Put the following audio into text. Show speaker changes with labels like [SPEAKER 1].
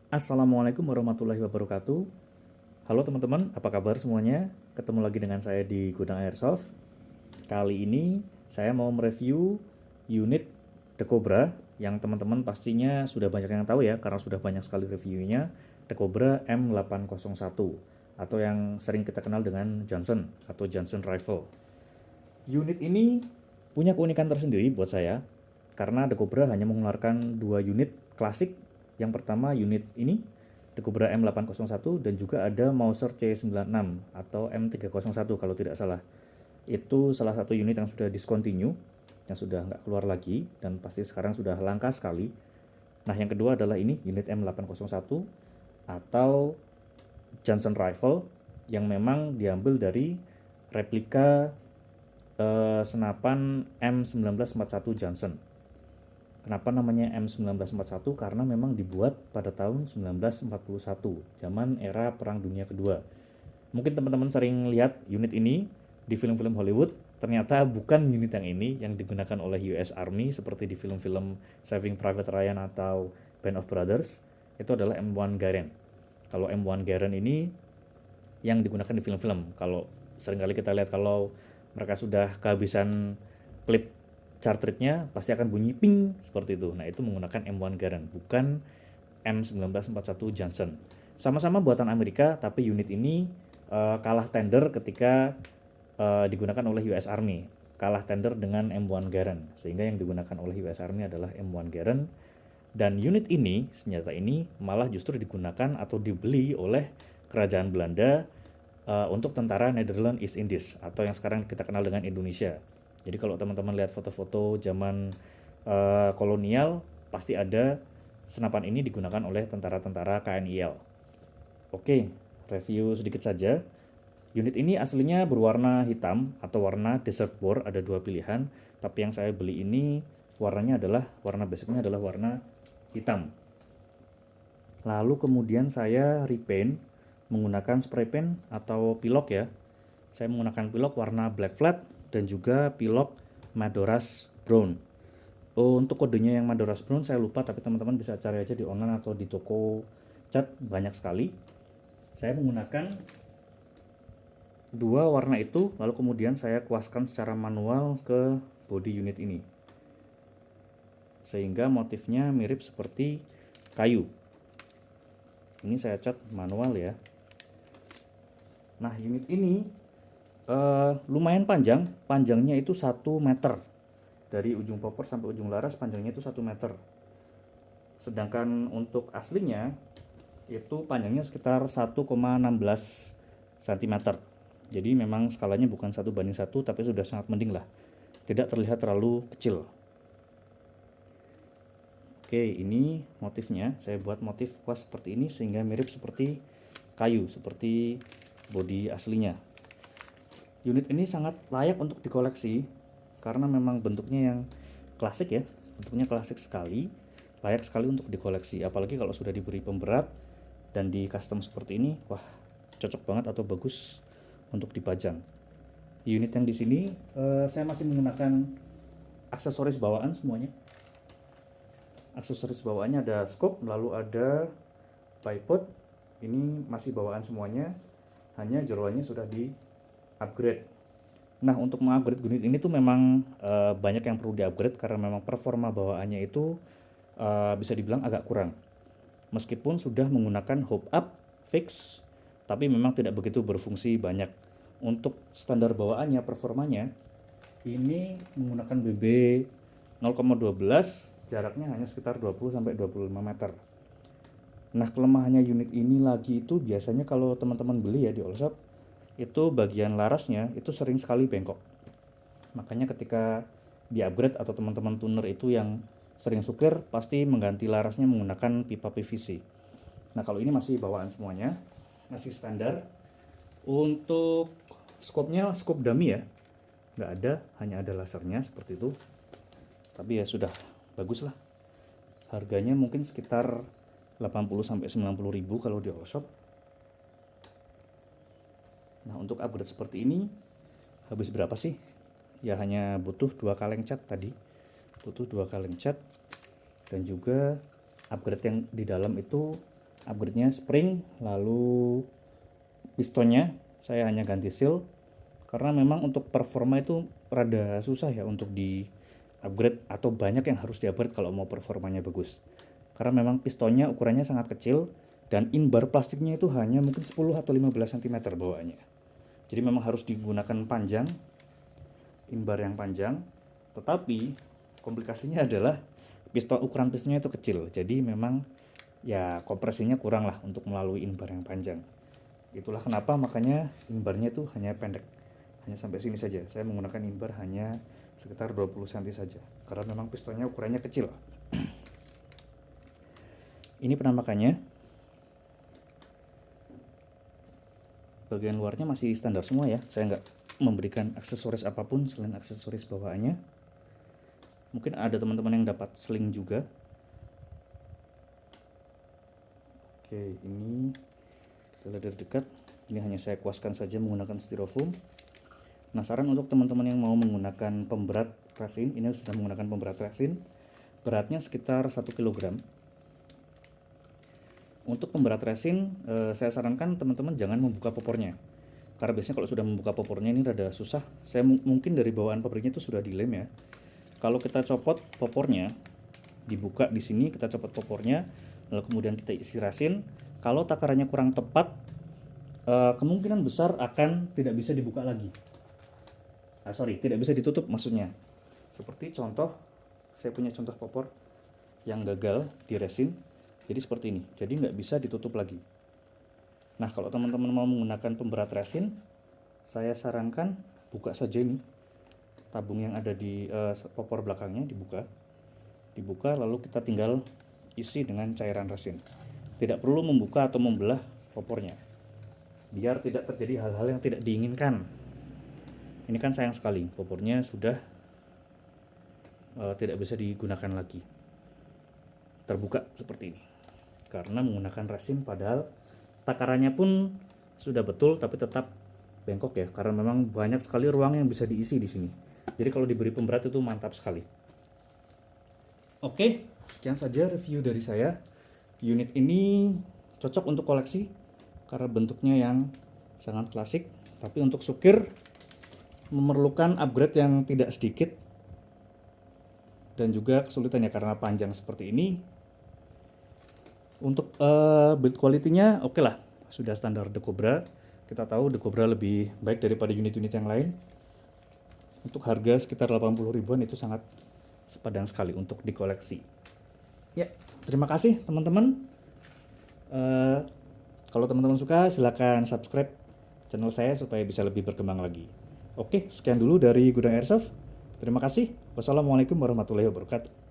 [SPEAKER 1] Assalamualaikum warahmatullahi wabarakatuh. Halo teman-teman, apa kabar semuanya? Ketemu lagi dengan saya di Gudang Airsoft. Kali ini saya mau mereview unit The Cobra yang teman-teman pastinya sudah banyak yang tahu ya, karena sudah banyak sekali reviewnya. The Cobra M801 atau yang sering kita kenal dengan Johnson atau Johnson Rifle. Unit ini punya keunikan tersendiri buat saya karena The Cobra hanya mengeluarkan dua unit klasik. Yang pertama unit ini The Cobra M801 dan juga ada Mauser C96 atau M301 kalau tidak salah. Itu salah satu unit yang sudah discontinue, yang sudah nggak keluar lagi dan pasti sekarang sudah langka sekali. Nah yang kedua adalah ini unit M801 atau Johnson Rifle yang memang diambil dari replika senapan M1941 Johnson. Kenapa namanya M1941? Karena memang dibuat pada tahun 1941, zaman era Perang Dunia Kedua. Mungkin teman-teman sering lihat unit ini di film-film Hollywood, ternyata bukan unit yang ini yang digunakan oleh US Army seperti di film-film Saving Private Ryan atau Band of Brothers. Itu adalah M1 Garand. Kalau M1 Garand ini yang digunakan di film-film. Kalau seringkali kita lihat kalau mereka sudah kehabisan klip cartridge-nya pasti akan bunyi ping seperti itu. Nah, itu menggunakan M1 Garand, bukan M1941 Johnson. Sama-sama buatan Amerika, tapi unit ini kalah tender ketika digunakan oleh US Army. Kalah tender dengan M1 Garand, sehingga yang digunakan oleh US Army adalah M1 Garand. Dan unit ini, senjata ini malah justru digunakan atau dibeli oleh kerajaan Belanda untuk tentara Netherlands East Indies atau yang sekarang kita kenal dengan Indonesia. Jadi kalau teman-teman lihat foto-foto zaman kolonial, pasti ada senapan ini digunakan oleh tentara-tentara KNIL. Oke, review sedikit saja. Unit ini aslinya berwarna hitam atau warna desert boar, ada dua pilihan. Tapi yang saya beli ini warnanya adalah, warna basicnya adalah warna hitam. Lalu kemudian saya repaint menggunakan spray paint atau pilok ya. Saya menggunakan pilok warna black flat dan juga pilok Madoras brown. Oh, untuk kodenya yang Madoras brown saya lupa, tapi teman-teman bisa cari aja di online atau di toko cat, banyak sekali. Saya menggunakan dua warna itu, lalu kemudian saya kuaskan secara manual ke body unit ini. Sehingga motifnya mirip seperti kayu. Ini saya cat manual ya. Nah, unit ini lumayan panjang, panjangnya itu 1 meter. Dari ujung popor sampai ujung laras panjangnya itu 1 meter. Sedangkan untuk aslinya itu panjangnya sekitar 1,16 cm. Jadi memang skalanya bukan 1:1, tapi sudah sangat mending lah. Tidak terlihat terlalu kecil. Oke, ini motifnya. Saya buat motif kuas seperti ini sehingga mirip seperti kayu, seperti bodi aslinya. Unit ini sangat layak untuk dikoleksi karena memang bentuknya yang klasik ya. Bentuknya klasik sekali, layak sekali untuk dikoleksi. Apalagi kalau sudah diberi pemberat dan di custom seperti ini, wah, cocok banget atau bagus untuk dipajang. Unit yang di sini saya masih menggunakan aksesoris bawaan semuanya. Aksesoris bawaannya ada scope, lalu ada bipod. Ini masih bawaan semuanya, hanya jeroannya sudah di upgrade. Nah, untuk mengupgrade unit ini tuh memang banyak yang perlu di-upgrade karena memang performa bawaannya itu bisa dibilang agak kurang. Meskipun sudah menggunakan hop up fix, tapi memang tidak begitu berfungsi banyak. Untuk standar bawaannya, performanya ini menggunakan BB 0,12, jaraknya hanya sekitar 20 sampai 25 meter. Nah, kelemahannya unit ini lagi itu biasanya kalau teman-teman beli ya di all shop, itu bagian larasnya itu sering sekali bengkok. Makanya ketika di upgrade atau teman-teman tuner itu yang sering sukir pasti mengganti larasnya menggunakan pipa PVC. Nah, kalau ini masih bawaan semuanya, masih standar. Untuk scope-nya scope dummy ya, nggak ada, hanya ada lasernya seperti itu. Tapi ya sudah bagus lah. Harganya mungkin sekitar 80 sampai 90 ribu kalau di all shop. Nah, untuk upgrade seperti ini habis berapa sih? Ya hanya butuh 2 kaleng cat tadi. Butuh 2 kaleng cat dan juga upgrade yang di dalam itu upgrade-nya spring, lalu pistonnya saya hanya ganti seal karena memang untuk performa itu rada susah ya untuk di upgrade atau banyak yang harus di upgrade kalau mau performanya bagus. Karena memang pistonnya ukurannya sangat kecil dan in-bar plastiknya itu hanya mungkin 10 atau 15 cm bawaannya. Jadi memang harus digunakan panjang, in-bar yang panjang, tetapi komplikasinya adalah ukuran pistonnya itu kecil. Jadi memang ya kompresinya kurang lah untuk melalui in-bar yang panjang. Itulah kenapa makanya in-barnya itu hanya pendek. Hanya sampai sini saja. Saya menggunakan in-bar hanya sekitar 20 cm saja. Karena memang pistonnya ukurannya kecil. Ini penampakannya. Bagian luarnya masih standar semua ya. Saya nggak memberikan aksesoris apapun selain aksesoris bawaannya. Mungkin ada teman-teman yang dapat sling juga. Oke, ini kita lihat dari dekat. Ini hanya saya kuaskan saja menggunakan styrofoam. Nah, saran untuk teman-teman yang mau menggunakan pemberat resin, ini sudah menggunakan pemberat resin. Beratnya sekitar 1 kg. Untuk pemberat resin, saya sarankan teman-teman jangan membuka popornya. Karena biasanya kalau sudah membuka popornya ini rada susah. Saya mungkin dari bawaan pabriknya itu sudah dilem ya. Kalau kita copot popornya, dibuka di sini, kita copot popornya, lalu kemudian kita isi resin. Kalau takarannya kurang tepat, kemungkinan besar akan tidak bisa dibuka lagi. Tidak bisa ditutup maksudnya. Seperti contoh, saya punya contoh popor yang gagal di resin. Jadi seperti ini, jadi nggak bisa ditutup lagi. Nah, kalau teman-teman mau menggunakan pemberat resin, saya sarankan buka saja ini tabung yang ada di popor belakangnya, dibuka lalu kita tinggal isi dengan cairan resin. Tidak perlu membuka atau membelah popornya, biar tidak terjadi hal-hal yang tidak diinginkan. Ini kan sayang sekali, popornya sudah tidak bisa digunakan lagi, terbuka seperti ini karena menggunakan resin, padahal takarannya pun sudah betul tapi tetap bengkok ya, karena memang banyak sekali ruang yang bisa diisi di sini. Jadi kalau diberi pemberat itu mantap sekali. Oke, sekian saja review dari saya. Unit ini cocok untuk koleksi karena bentuknya yang sangat klasik, tapi untuk sukir memerlukan upgrade yang tidak sedikit dan juga kesulitannya karena panjang seperti ini. Untuk build quality-nya oke lah, sudah standar The Cobra. Kita tahu The Cobra lebih baik daripada unit-unit yang lain. Untuk harga sekitar 80 ribuan itu sangat sepadan sekali untuk dikoleksi. Ya, terima kasih teman-teman. Kalau teman-teman suka silakan subscribe channel saya supaya bisa lebih berkembang lagi. Oke, sekian dulu dari Gudang Airsoft. Terima kasih. Wassalamualaikum warahmatullahi wabarakatuh.